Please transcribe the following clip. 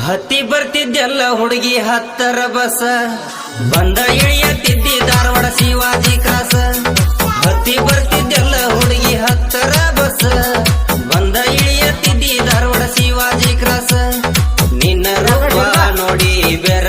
ಹತ್ತಿ ಬರ್ತಿದ್ದೆಲ್ಲ ಹುಡುಗಿ ಹತ್ತರ ಬಸ ಬಂದ ಇಳಿಯತ್ತಿದ್ದಿ ಧಾರವಾಡ ಶಿವಾಜಿ ಕ್ರಾಸ ಹತ್ತಿ ಬರ್ತಿದ್ದೆಲ್ಲ ಹುಡುಗಿ ಹತ್ತರ ಬಸ ಬಂದ ಇಳಿಯತ್ತಿದ್ದಿ ಧಾರವಾಡ ಶಿವಾಜಿ ಕ್ರಾಸ ನಿನ್ನ ರೂಪ ನೋಡಿ ಬೆರ